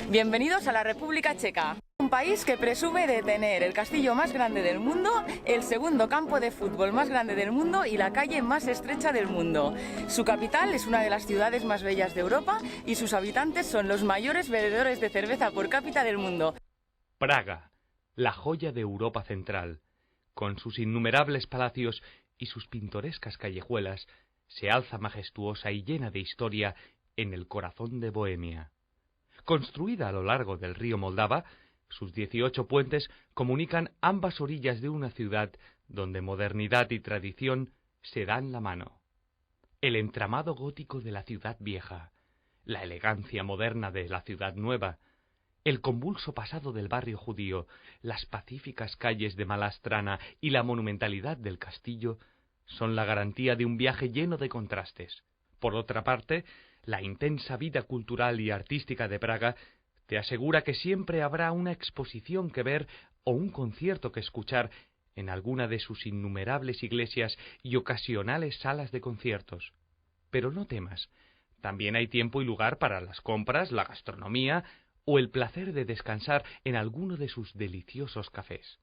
Bienvenidos a la República Checa, un país que presume de tener el castillo más grande del mundo, el segundo campo de fútbol más grande del mundo y la calle más estrecha del mundo. Su capital es una de las ciudades más bellas de Europa y sus habitantes son los mayores bebedores de cerveza por cápita del mundo. Praga, la joya de Europa Central, con sus innumerables palacios y sus pintorescas callejuelas, se alza majestuosa y llena de historia en el corazón de Bohemia. Construida a lo largo del río Moldava, sus 18 puentes comunican ambas orillas de una ciudad donde modernidad y tradición se dan la mano. El entramado gótico de la ciudad vieja, la elegancia moderna de la ciudad nueva, el convulso pasado del barrio judío, las pacíficas calles de Malá y la monumentalidad del castillo son la garantía de un viaje lleno de contrastes. Por otra parte, la intensa vida cultural y artística de Praga te asegura que siempre habrá una exposición que ver o un concierto que escuchar en alguna de sus innumerables iglesias y ocasionales salas de conciertos. Pero no temas, también hay tiempo y lugar para las compras, la gastronomía o el placer de descansar en alguno de sus deliciosos cafés.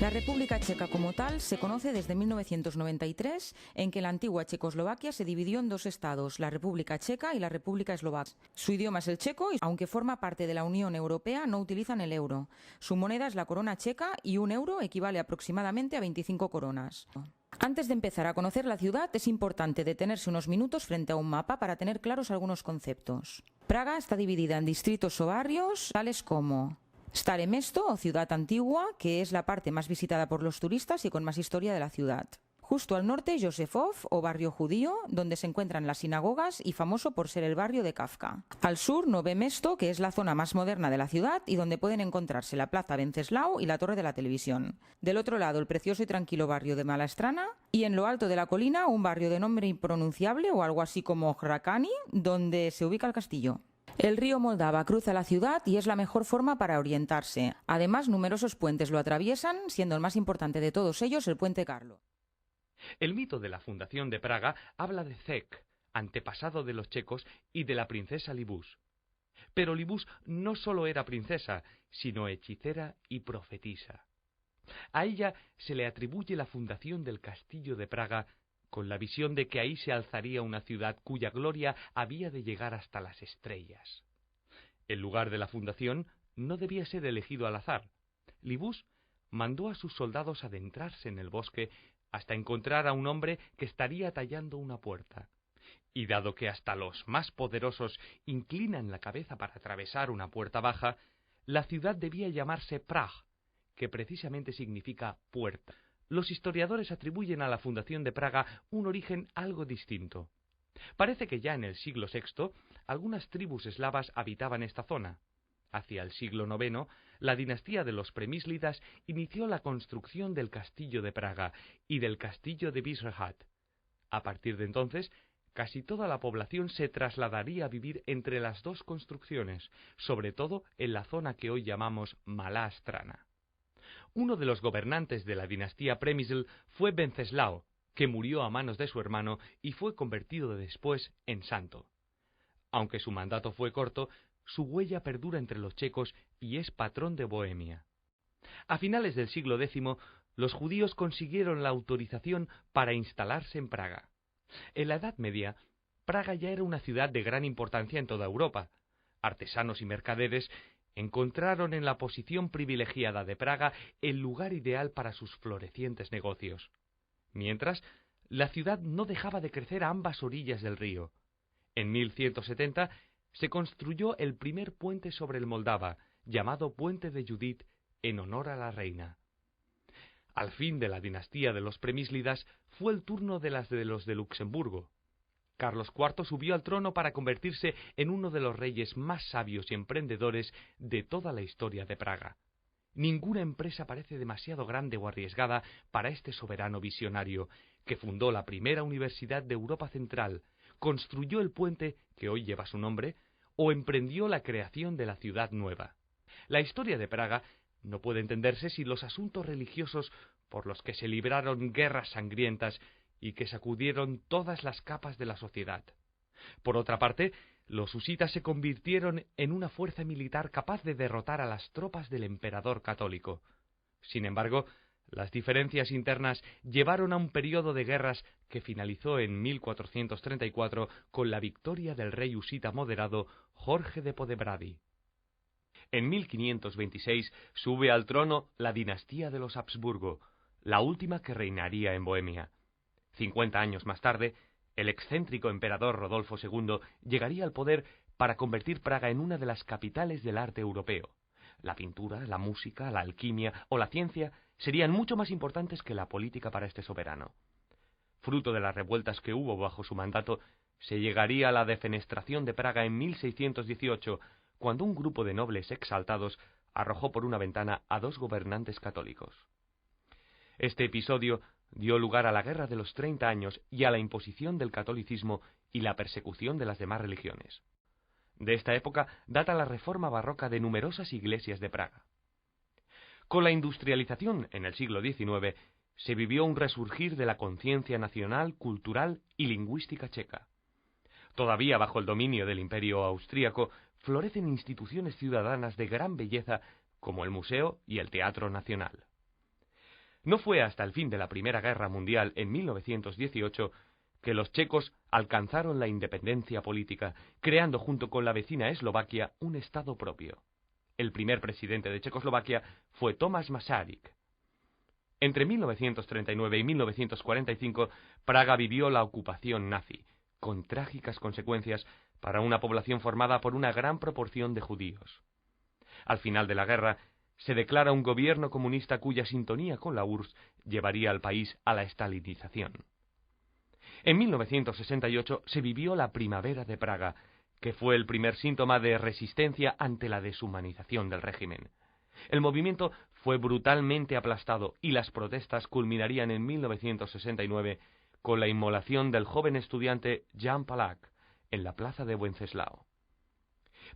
La República Checa como tal se conoce desde 1993, en que la antigua Checoslovaquia se dividió en dos estados, la República Checa y la República Eslovaca. Su idioma es el checo y, aunque forma parte de la Unión Europea, no utilizan el euro. Su moneda es la corona checa y un euro equivale aproximadamente a 25 coronas. Antes de empezar a conocer la ciudad, es importante detenerse unos minutos frente a un mapa para tener claros algunos conceptos. Praga está dividida en distritos o barrios, tales como Staré Mesto o Ciudad Antigua, que es la parte más visitada por los turistas y con más historia de la ciudad. Justo al norte, Josefov o Barrio Judío, donde se encuentran las sinagogas y famoso por ser el barrio de Kafka. Al sur, Nové Mesto, que es la zona más moderna de la ciudad y donde pueden encontrarse la Plaza Wenceslao y la Torre de la Televisión. Del otro lado, el precioso y tranquilo barrio de Malá Strana y en lo alto de la colina, un barrio de nombre impronunciable o algo así como Hrakani, donde se ubica el castillo. El río Moldava cruza la ciudad y es la mejor forma para orientarse. Además, numerosos puentes lo atraviesan, siendo el más importante de todos ellos el puente Carlo. El mito de la fundación de Praga habla de Zec, antepasado de los checos, y de la princesa Libus. Pero Libus no solo era princesa, sino hechicera y profetisa. A ella se le atribuye la fundación del castillo de Praga, con la visión de que ahí se alzaría una ciudad cuya gloria había de llegar hasta las estrellas. El lugar de la fundación no debía ser elegido al azar. Libus mandó a sus soldados adentrarse en el bosque hasta encontrar a un hombre que estaría tallando una puerta. Y dado que hasta los más poderosos inclinan la cabeza para atravesar una puerta baja, la ciudad debía llamarse Prag, que precisamente significa puerta. Los historiadores atribuyen a la fundación de Praga un origen algo distinto. Parece que ya en el siglo VI algunas tribus eslavas habitaban esta zona. Hacia el siglo IX, la dinastía de los Premíslidas inició la construcción del castillo de Praga y del castillo de Vyšehrad. A partir de entonces, casi toda la población se trasladaría a vivir entre las dos construcciones, sobre todo en la zona que hoy llamamos Malá Strana. Uno de los gobernantes de la dinastía Přemysl fue Wenceslao, que murió a manos de su hermano y fue convertido después en santo. Aunque su mandato fue corto, su huella perdura entre los checos y es patrón de Bohemia. A finales del siglo X, los judíos consiguieron la autorización para instalarse en Praga. En la Edad Media, Praga ya era una ciudad de gran importancia en toda Europa. Artesanos y mercaderes encontraron en la posición privilegiada de Praga el lugar ideal para sus florecientes negocios. Mientras, la ciudad no dejaba de crecer a ambas orillas del río. En 1170 se construyó el primer puente sobre el Moldava, llamado Puente de Judith, en honor a la reina. Al fin de la dinastía de los Premíslidas fue el turno de los de Luxemburgo. Carlos IV subió al trono para convertirse en uno de los reyes más sabios y emprendedores de toda la historia de Praga. Ninguna empresa parece demasiado grande o arriesgada para este soberano visionario, que fundó la primera universidad de Europa Central, construyó el puente que hoy lleva su nombre, o emprendió la creación de la ciudad nueva. La historia de Praga no puede entenderse sin los asuntos religiosos por los que se libraron guerras sangrientas y que sacudieron todas las capas de la sociedad. Por otra parte, los husitas se convirtieron en una fuerza militar capaz de derrotar a las tropas del emperador católico. Sin embargo, las diferencias internas llevaron a un periodo de guerras que finalizó en 1434 con la victoria del rey husita moderado Jorge de Podebrady. En 1526 sube al trono la dinastía de los Habsburgo, la última que reinaría en Bohemia. 50 años más tarde, el excéntrico emperador Rodolfo II llegaría al poder para convertir Praga en una de las capitales del arte europeo. La pintura, la música, la alquimia o la ciencia serían mucho más importantes que la política para este soberano. Fruto de las revueltas que hubo bajo su mandato, se llegaría a la defenestración de Praga en 1618, cuando un grupo de nobles exaltados arrojó por una ventana a 2 gobernantes católicos. Este episodio dio lugar a la Guerra de los 30 años y a la imposición del catolicismo y la persecución de las demás religiones. De esta época data la reforma barroca de numerosas iglesias de Praga. Con la industrialización en el siglo XIX se vivió un resurgir de la conciencia nacional, cultural y lingüística checa. Todavía bajo el dominio del Imperio austríaco, florecen instituciones ciudadanas de gran belleza como el Museo y el Teatro Nacional. No fue hasta el fin de la Primera Guerra Mundial, en 1918, que los checos alcanzaron la independencia política, creando junto con la vecina Eslovaquia un Estado propio. El primer presidente de Checoslovaquia fue Tomáš Masaryk. Entre 1939 y 1945, Praga vivió la ocupación nazi, con trágicas consecuencias para una población formada por una gran proporción de judíos. Al final de la guerra, se declara un gobierno comunista cuya sintonía con la URSS llevaría al país a la estalinización. En 1968 se vivió la Primavera de Praga, que fue el primer síntoma de resistencia ante la deshumanización del régimen. El movimiento fue brutalmente aplastado y las protestas culminarían en 1969 con la inmolación del joven estudiante Jan Palach en la plaza de Wenceslao.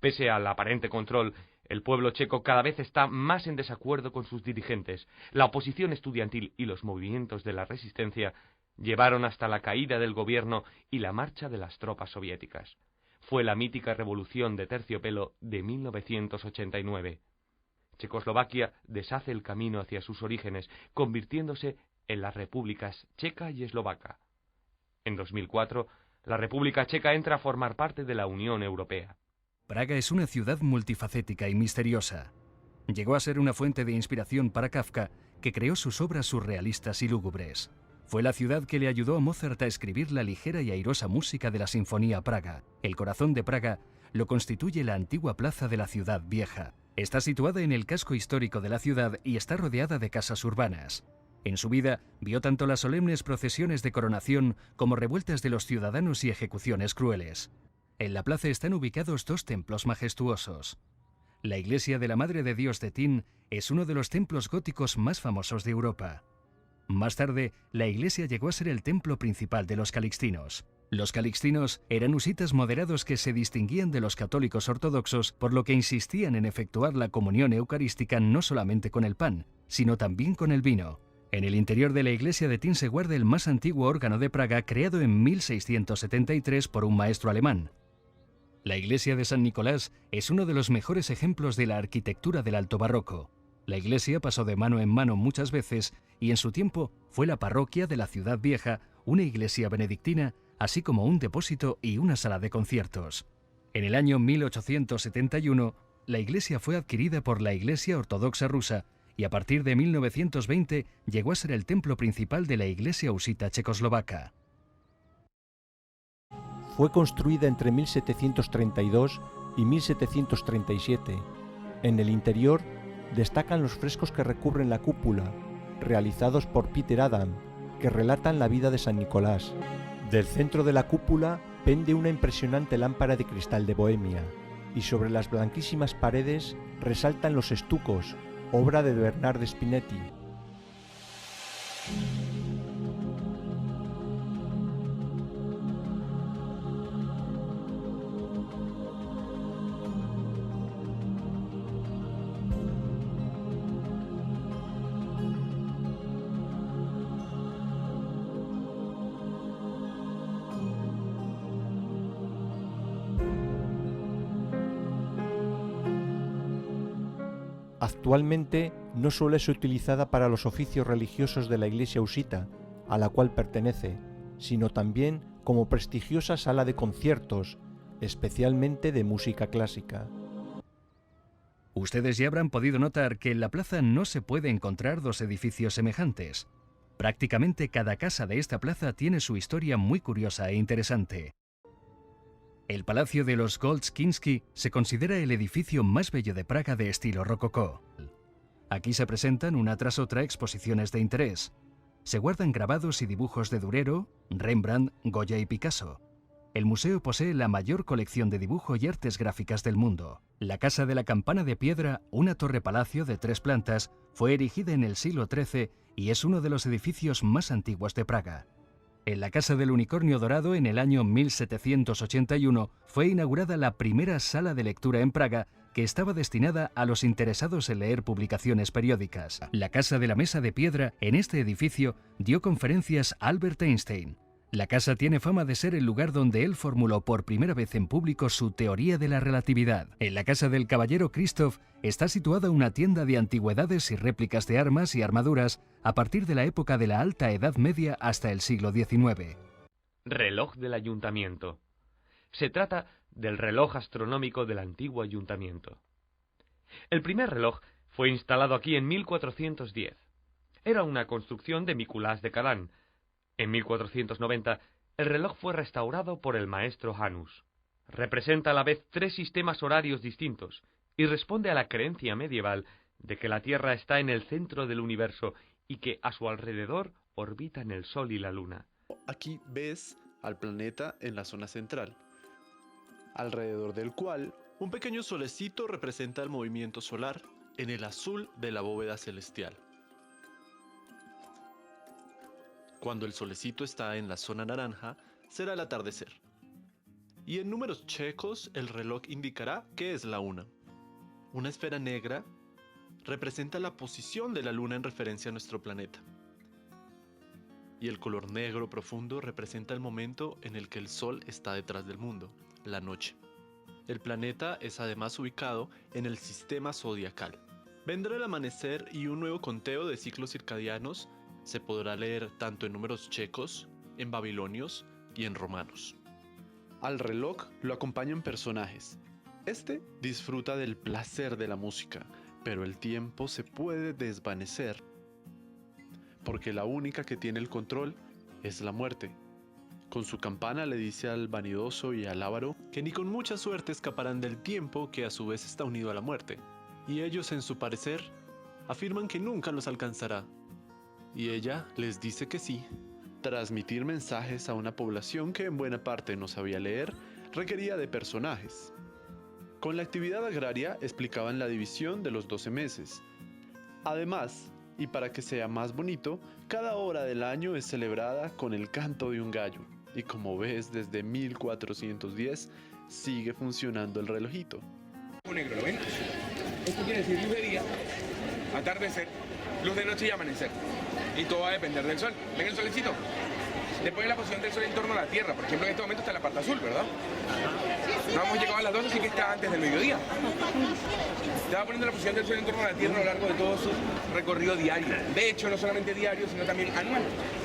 Pese al aparente control, el pueblo checo cada vez está más en desacuerdo con sus dirigentes. La oposición estudiantil y los movimientos de la resistencia llevaron hasta la caída del gobierno y la marcha de las tropas soviéticas. Fue la mítica revolución de terciopelo de 1989. Checoslovaquia deshace el camino hacia sus orígenes, convirtiéndose en las repúblicas checa y eslovaca. En 2004, la República Checa entra a formar parte de la Unión Europea. Praga es una ciudad multifacética y misteriosa. Llegó a ser una fuente de inspiración para Kafka, que creó sus obras surrealistas y lúgubres. Fue la ciudad que le ayudó a Mozart a escribir la ligera y airosa música de la Sinfonía Praga. El corazón de Praga lo constituye la antigua plaza de la ciudad vieja. Está situada en el casco histórico de la ciudad y está rodeada de casas urbanas. En su vida vio tanto las solemnes procesiones de coronación como revueltas de los ciudadanos y ejecuciones crueles. En la plaza están ubicados 2 templos majestuosos. La iglesia de la Madre de Dios de Tin es uno de los templos góticos más famosos de Europa. Más tarde, la iglesia llegó a ser el templo principal de los calixtinos. Los calixtinos eran husitas moderados que se distinguían de los católicos ortodoxos, por lo que insistían en efectuar la comunión eucarística no solamente con el pan, sino también con el vino. En el interior de la iglesia de Tin se guarda el más antiguo órgano de Praga, creado en 1673 por un maestro alemán. La iglesia de San Nicolás es uno de los mejores ejemplos de la arquitectura del Alto Barroco. La iglesia pasó de mano en mano muchas veces y en su tiempo fue la parroquia de la Ciudad Vieja, una iglesia benedictina, así como un depósito y una sala de conciertos. En el año 1871, la iglesia fue adquirida por la Iglesia Ortodoxa Rusa y a partir de 1920 llegó a ser el templo principal de la iglesia husita checoslovaca. Fue construida entre 1732 y 1737. En el interior destacan los frescos que recubren la cúpula, realizados por Peter Adam, que relatan la vida de San Nicolás. Del centro de la cúpula pende una impresionante lámpara de cristal de Bohemia, y sobre las blanquísimas paredes resaltan los estucos, obra de Bernardo Spinetti. Actualmente no solo es utilizada para los oficios religiosos de la Iglesia husita, a la cual pertenece, sino también como prestigiosa sala de conciertos, especialmente de música clásica. Ustedes ya habrán podido notar que en la plaza no se puede encontrar dos edificios semejantes. Prácticamente cada casa de esta plaza tiene su historia muy curiosa e interesante. El Palacio de los Goldskinski se considera el edificio más bello de Praga de estilo rococó. Aquí se presentan una tras otra exposiciones de interés. Se guardan grabados y dibujos de Durero, Rembrandt, Goya y Picasso. El museo posee la mayor colección de dibujo y artes gráficas del mundo. La Casa de la Campana de Piedra, una torre-palacio de 3 plantas, fue erigida en el siglo XIII y es uno de los edificios más antiguos de Praga. En la Casa del Unicornio Dorado, en el año 1781, fue inaugurada la primera sala de lectura en Praga, que estaba destinada a los interesados en leer publicaciones periódicas. La Casa de la Mesa de Piedra, en este edificio, dio conferencias a Albert Einstein. La casa tiene fama de ser el lugar donde él formuló por primera vez en público su teoría de la relatividad. En la casa del caballero Christoph está situada una tienda de antigüedades y réplicas de armas y armaduras a partir de la época de la Alta Edad Media hasta el siglo XIX. Reloj del ayuntamiento. Se trata del reloj astronómico del antiguo ayuntamiento. El primer reloj fue instalado aquí en 1410. Era una construcción de Mikulás de Kalán. En 1490, el reloj fue restaurado por el maestro Janus. Representa a la vez 3 sistemas horarios distintos y responde a la creencia medieval de que la Tierra está en el centro del universo y que a su alrededor orbitan el Sol y la Luna. Aquí ves al planeta en la zona central, alrededor del cual un pequeño solecito representa el movimiento solar en el azul de la bóveda celestial. Cuando el solecito está en la zona naranja, será el atardecer. Y en números checos, el reloj indicará que es la 1. Una esfera negra representa la posición de la luna en referencia a nuestro planeta. Y el color negro profundo representa el momento en el que el sol está detrás del mundo, la noche. El planeta es además ubicado en el sistema zodiacal. Vendrá el amanecer y un nuevo conteo de ciclos circadianos se podrá leer tanto en números checos, en babilonios y en romanos. Al reloj lo acompañan personajes. Este disfruta del placer de la música, pero el tiempo se puede desvanecer, porque la única que tiene el control es la muerte. Con su campana le dice al vanidoso y al avaro que ni con mucha suerte escaparán del tiempo que a su vez está unido a la muerte, y ellos en su parecer afirman que nunca los alcanzará. Y ella les dice que sí. Transmitir mensajes a una población que en buena parte no sabía leer requería de personajes. Con la actividad agraria explicaban la división de los 12 meses. Además, y para que sea más bonito, cada hora del año es celebrada con el canto de un gallo. Y como ves, desde 1410 sigue funcionando el relojito. Negro, ¿lo ven? Esto quiere decir luz de día, atardecer, luz de noche y amanecer. Y todo va a depender del sol. ¿Ven el solecito? Después de la posición del sol en torno a la Tierra. Por ejemplo, en este momento está en la parte azul, ¿verdad? No hemos llegado a las 12, así que está antes del mediodía. Te va poniendo la posición del sol en torno a la Tierra a lo largo de todo su recorrido diario. De hecho, no solamente diario, sino también anual.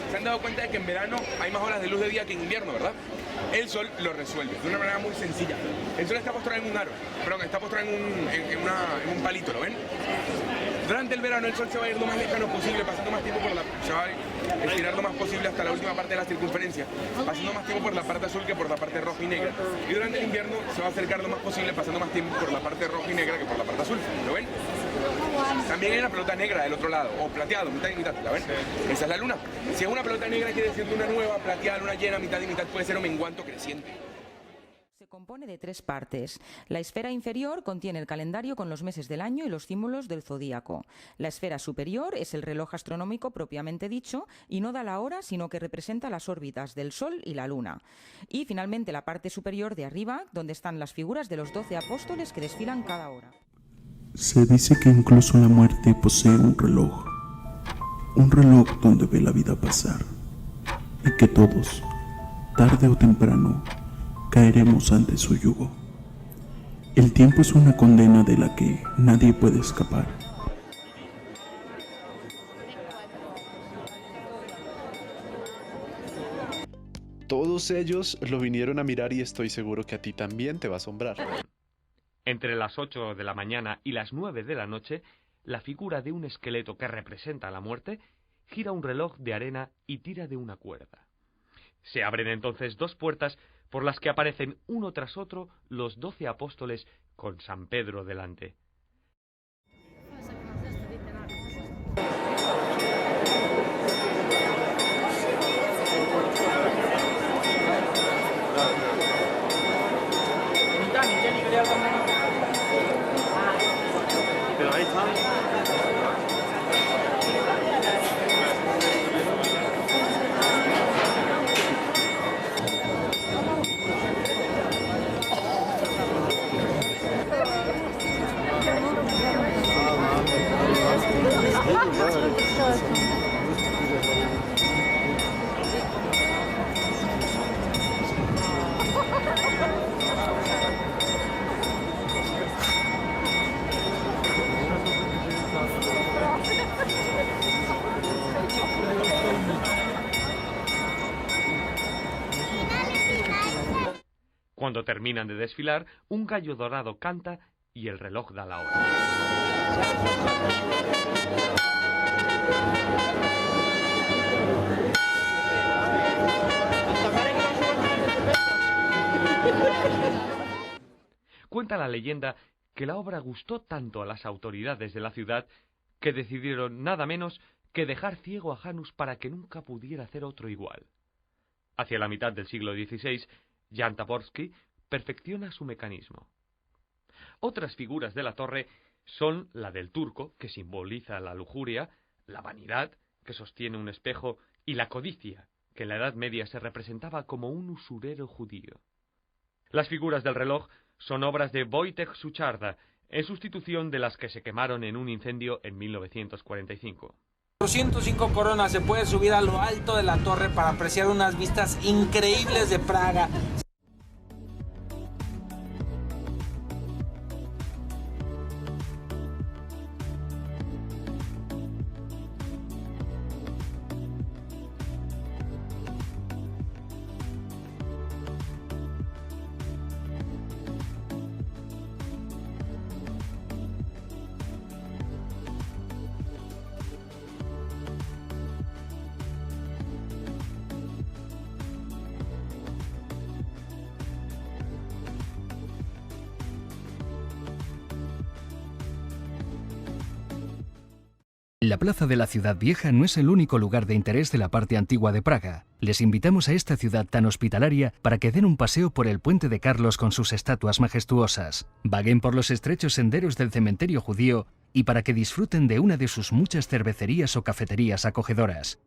Se han dado cuenta de que en verano hay más horas de luz de día que en invierno, ¿verdad? El sol lo resuelve de una manera muy sencilla. El sol está postrado en un aro, perdón, está postrado en un palito, ¿lo ven? Durante el verano el sol se va a ir lo más lejano posible, pasando más tiempo se va a estirar lo más posible hasta la última parte de la circunferencia, pasando más tiempo por la parte azul que por la parte roja y negra. Y durante el invierno se va a acercar lo más posible, pasando más tiempo por la parte roja y negra que por la parte azul, ¿lo ven? También hay una pelota negra del otro lado, o plateado, mitad y mitad, ¿la ven? Esa es la luna. Si es una pelota negra quiere decir luna nueva, plateada, luna llena, mitad y mitad, puede ser un menguanto creciente. Se compone de 3 partes. La esfera inferior contiene el calendario con los meses del año y los símbolos del zodíaco. La esfera superior es el reloj astronómico propiamente dicho y no da la hora, sino que representa las órbitas del Sol y la Luna. Y finalmente la parte superior de arriba, donde están las figuras de los 12 apóstoles que desfilan cada hora. Se dice que incluso la muerte posee un reloj donde ve la vida pasar, y que todos, tarde o temprano, caeremos ante su yugo. El tiempo es una condena de la que nadie puede escapar. Todos ellos lo vinieron a mirar y estoy seguro que a ti también te va a asombrar. Entre las 8 de la mañana y las 9 de la noche, la figura de un esqueleto que representa la muerte gira un reloj de arena y tira de una cuerda. Se abren entonces dos puertas por las que aparecen uno tras otro los 12 apóstoles con San Pedro delante. Pero ahí está. Cuando terminan de desfilar, un gallo dorado canta y el reloj da la hora. Cuenta la leyenda que la obra gustó tanto a las autoridades de la ciudad que decidieron nada menos que dejar ciego a Janus para que nunca pudiera hacer otro igual. Hacia la mitad del siglo XVI, Jan Táborský perfecciona su mecanismo. Otras figuras de la torre son la del turco, que simboliza la lujuria, la vanidad, que sostiene un espejo, y la codicia, que en la Edad Media se representaba como un usurero judío. Las figuras del reloj son obras de Wojtek Sucharda, en sustitución de las que se quemaron en un incendio en 1945. Por 105 coronas se puede subir a lo alto de la torre para apreciar unas vistas increíbles de Praga. La plaza de la Ciudad Vieja no es el único lugar de interés de la parte antigua de Praga. Les invitamos a esta ciudad tan hospitalaria para que den un paseo por el Puente de Carlos con sus estatuas majestuosas, vaguen por los estrechos senderos del cementerio judío y para que disfruten de una de sus muchas cervecerías o cafeterías acogedoras.